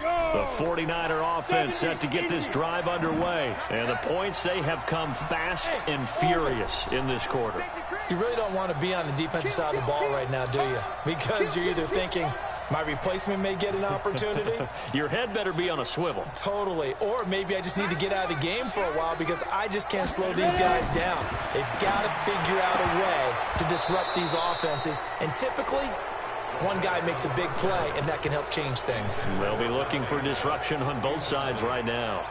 The 49er offense set to get this drive underway. And the points, they have come fast and furious in this quarter. You really don't want to be on the defensive side of the ball right now, do you? Because you're either thinking, my replacement may get an opportunity. Your head better be on a swivel. Totally. Or maybe I just need to get out of the game for a while because I just can't slow these guys down. They've got to figure out a way to disrupt these offenses. And typically, one guy makes a big play, and that can help change things. They'll be looking for disruption on both sides right now.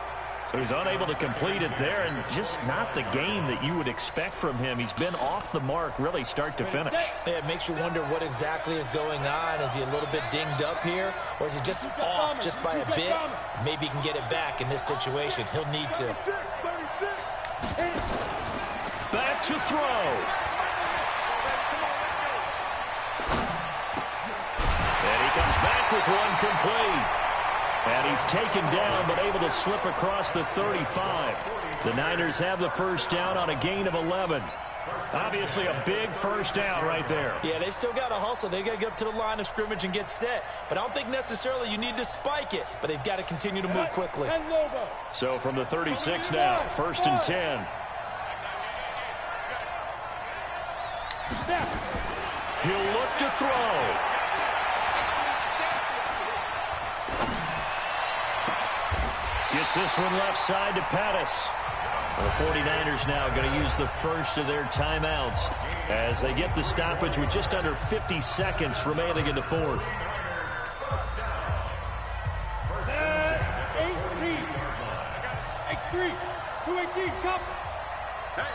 So he's unable to complete it there, and just not the game that you would expect from him. He's been off the mark really start to finish. Yeah, it makes you wonder what exactly is going on. Is he a little bit dinged up here, or is he just off just by a bit? Maybe he can get it back in this situation. He'll need to. Back to throw. Comes back with one complete. And he's taken down but able to slip across the 35. The Niners have the first down on a gain of 11. Obviously a big first down right there. Yeah, they still got to hustle. They got to get up to the line of scrimmage and get set. But I don't think necessarily you need to spike it. But they've got to continue to move quickly. So from the 36 now, first and 10. He'll look to throw. Gets this one left side to Pettis. The 49ers now going to use the first of their timeouts as they get the stoppage with just under 50 seconds remaining in the fourth. 8-3, 218, chop. Hey.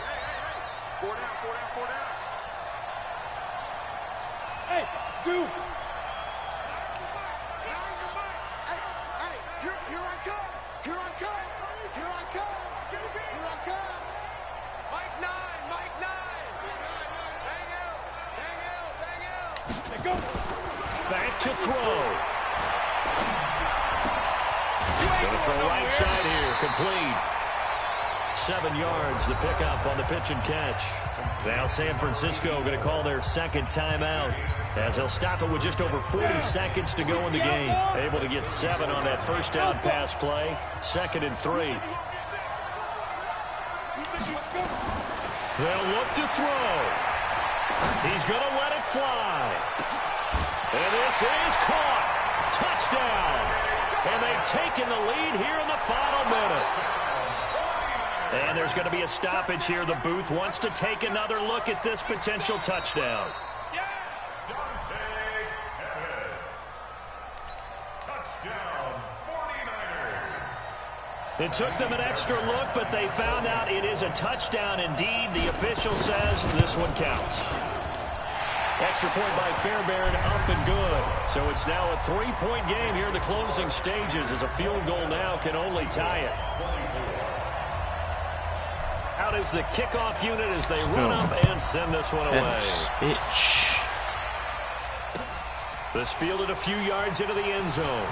4 down. Hey, 2. Here I come. Mike 9. Hey, go. Back to throw. Going to throw right side here, complete. 7 yards, the pickup on the pitch and catch. Now San Francisco going to call their second timeout as they'll stop it with just over 40 seconds to go in the game. Able to get 7 on that first down pass play. 2nd and 3. They'll look to throw. He's going to let it fly. And this is caught. Touchdown. And they've taken the lead here in the final minute. And there's going to be a stoppage here. The booth wants to take another look at this potential touchdown. Touchdown, 49ers. It took them an extra look, but they found out it is a touchdown indeed. The official says this one counts. Extra point by Fairbairn, up and good. So it's now a 3-point game here in the closing stages as a field goal now can only tie it. Out is the kickoff unit as they run up and send this one away. This fielded a few yards into the end zone.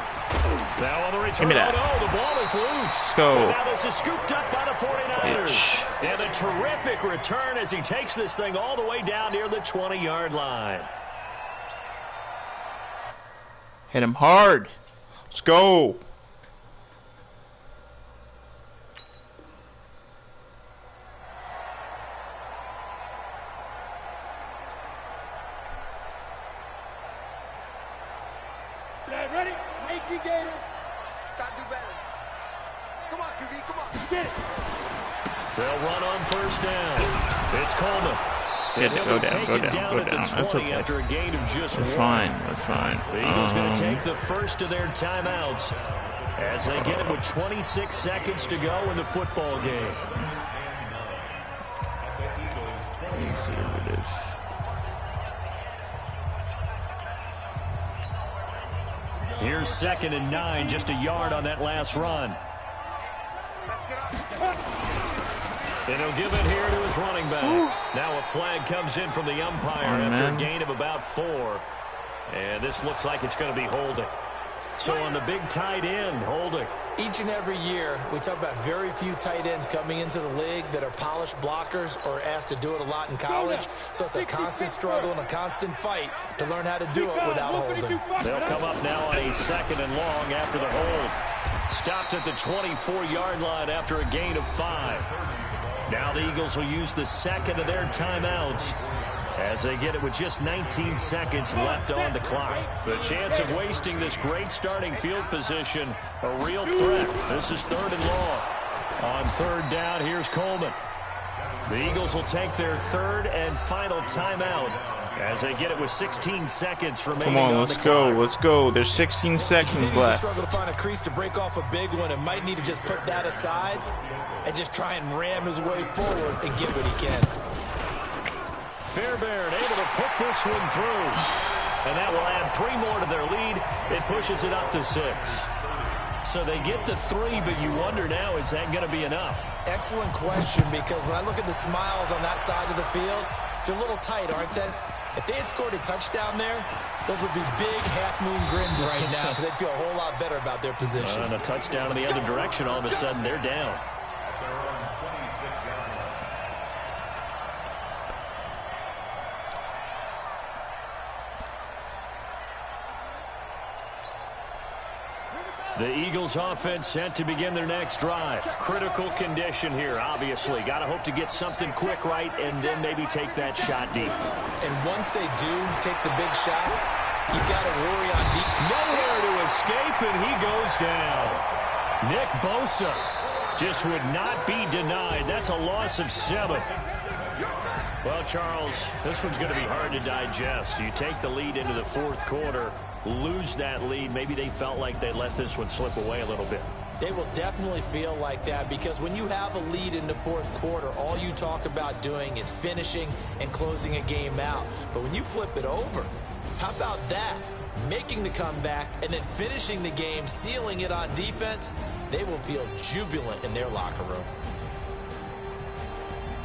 Now on the return. Oh, no, the ball is loose. Go. And now this is scooped up by the 49ers. And a terrific return as he takes this thing all the way down near the 20-yard line. Hit him hard. Let's go. Ready? 18 Gator. Got to do better. Come on, QB, come on. Get it. They'll run on first down. It's Coleman. Get it. Go down. Go Taken down. Go at the down. 20 That's okay. after a gain of just We're one. fine. We're fine. The Eagles going to take the first of their timeouts as they get it with 26 seconds to go in the football game. Here's 2nd and 9, just a yard on that last run. And he'll give it here to his running back. Now a flag comes in from the umpire after a gain of about 4. And this looks like it's going to be holding. So on the big tight end, holding. Each and every year, we talk about very few tight ends coming into the league that are polished blockers or asked to do it a lot in college. So it's a constant struggle and a constant fight to learn how to do it without holding. They'll come up now on a 2nd and long after the hold. Stopped at the 24-yard line after a gain of 5. Now the Eagles will use the 2nd of their timeouts as they get it with just 19 seconds left on the clock. The chance of wasting this great starting field position, a real threat. This is 3rd and long. On 3rd down, here's Coleman. The Eagles will take their 3rd and final timeout as they get it with 16 seconds remaining. Come on, on let's the go. clock. Let's go. There's 16 seconds He left. struggle to find a crease to break off a big one and might need to just put that aside and just try and ram his way forward and get what he can. Fairbairn able to put this one through. And that will add 3 more to their lead. It pushes it up to 6. So they get the 3, but you wonder now, is that going to be enough? Excellent question, because when I look at the smiles on that side of the field, they're a little tight, aren't they? If they had scored a touchdown there, those would be big half-moon grins right now because they'd feel a whole lot better about their position. And a touchdown in the other direction, all of a sudden they're down. The Eagles offense set to begin their next drive. Critical condition here, obviously. Got to hope to get something quick right and then maybe take that shot deep. And once they do take the big shot, you've got to worry on deep. Nowhere to escape, and he goes down. Nick Bosa just would not be denied. That's a loss of 7. Well, Charles, this one's going to be hard to digest. You take the lead into the 4th quarter, lose that lead. Maybe they felt like they let this one slip away a little bit. They will definitely feel like that because when you have a lead in the 4th quarter, all you talk about doing is finishing and closing a game out. But when you flip it over, how about that? Making the comeback and then finishing the game, sealing it on defense, they will feel jubilant in their locker room.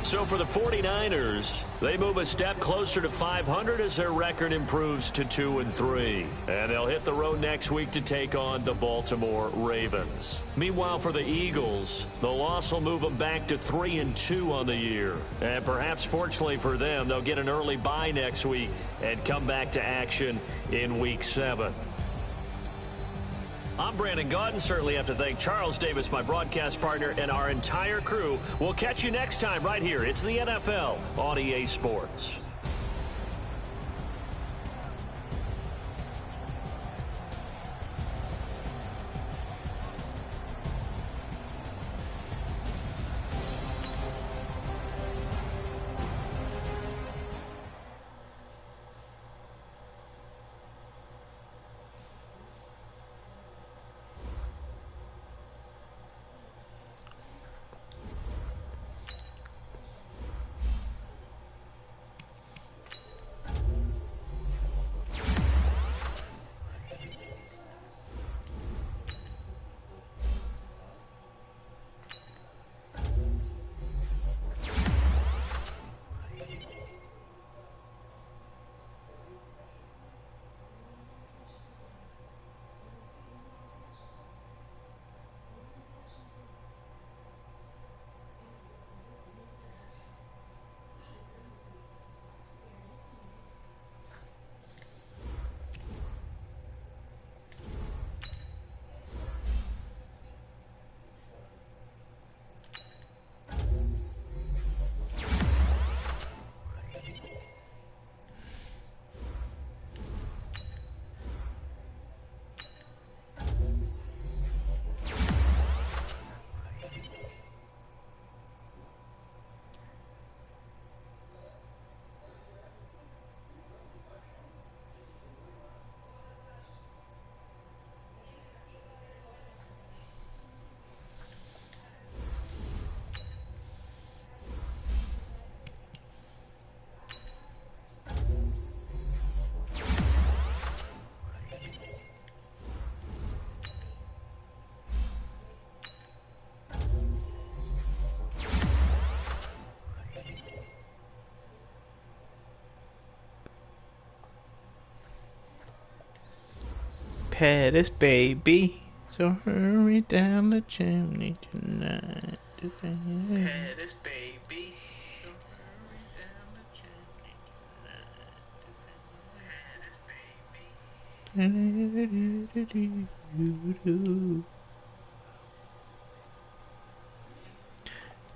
So for the 49ers, they move a step closer to 500 as their record improves to 2-3. And they'll hit the road next week to take on the Baltimore Ravens. Meanwhile, for the Eagles, the loss will move them back to 3-2 on the year. And perhaps fortunately for them, they'll get an early bye next week and come back to action in Week 7. I'm Brandon Gaudin. Certainly have to thank Charles Davis, my broadcast partner, and our entire crew. We'll catch you next time right here. It's the NFL on EA Sports. had us, baby. So hurry down the chimney tonight. Had us, baby. So hurry down the chimney tonight. Had us, baby.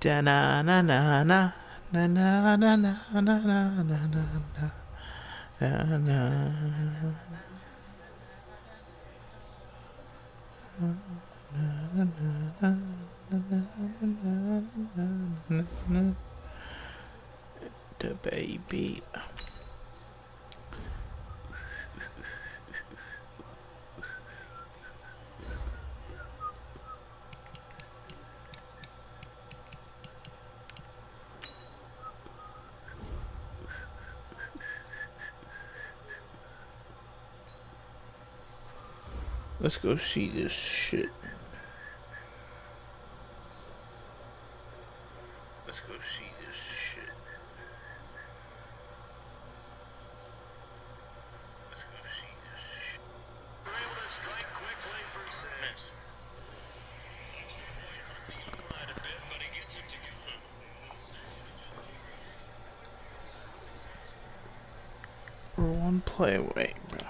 Da na na na na na na na na na na na na na. The baby. Let's go see this shit. Let's go see this shit. Let's go see this shit. We're able to strike quickly for six. Extra point hurt the line a bit, but he gets it to go. We're one play away, bro.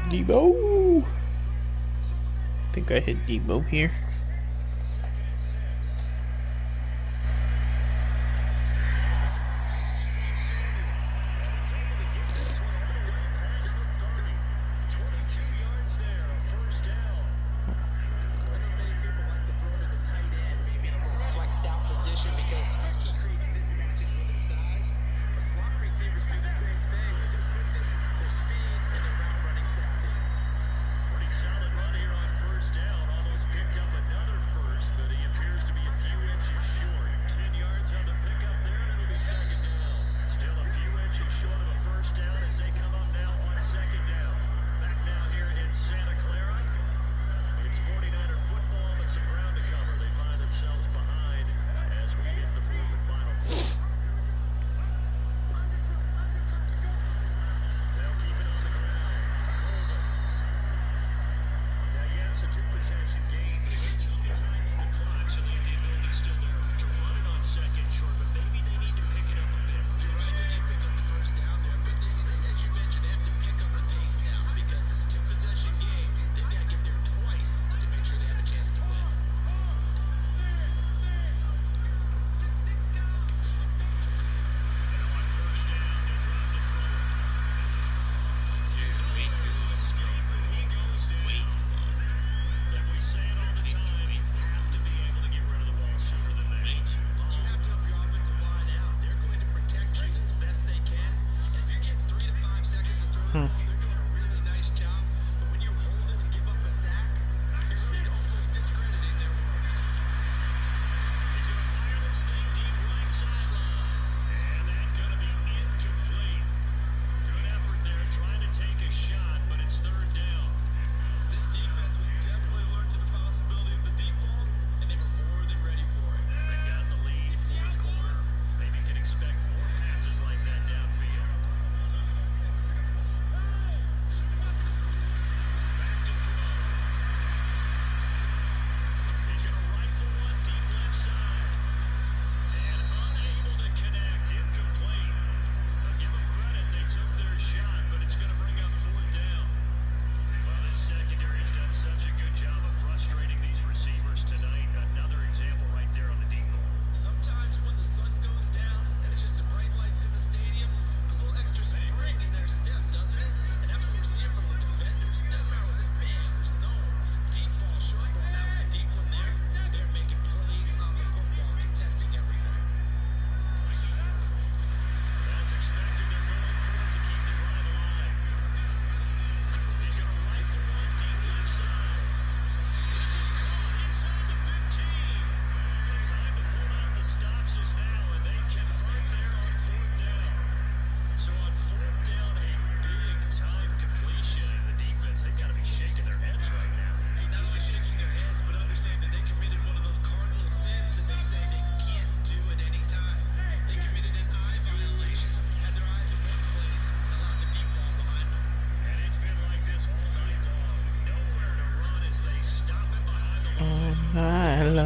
Debo. I think I hit Debo here.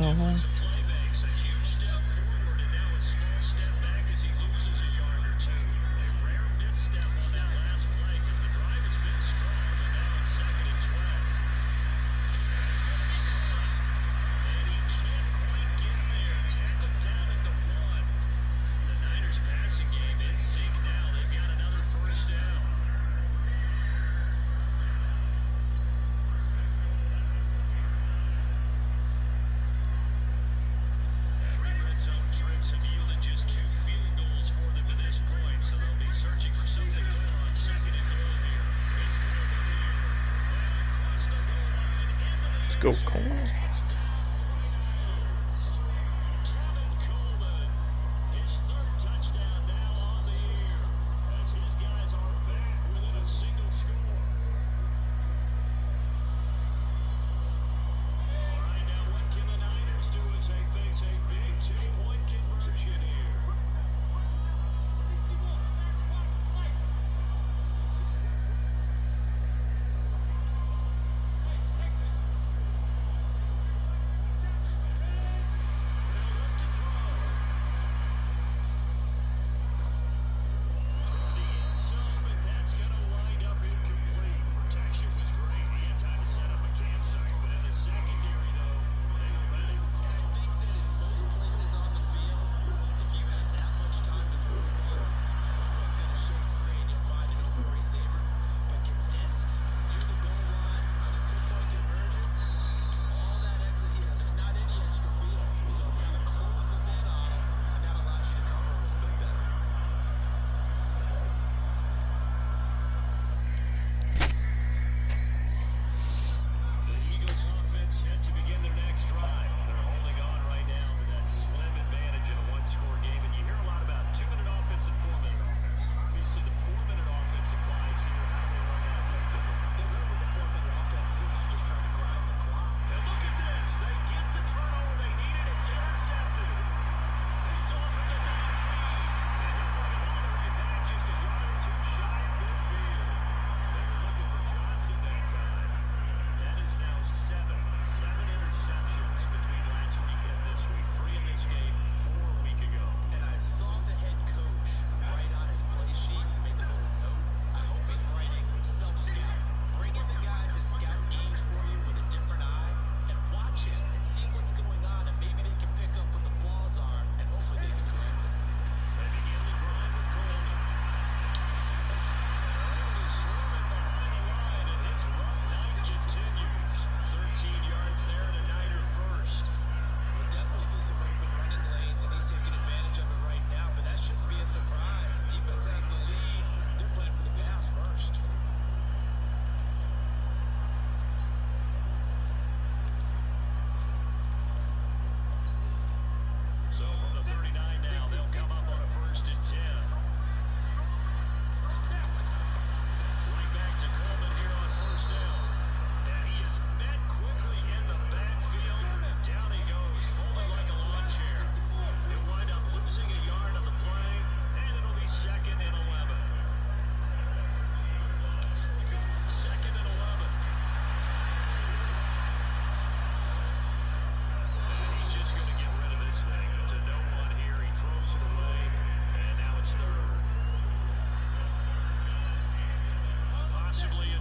hello. Let's go, Coleman. Possibly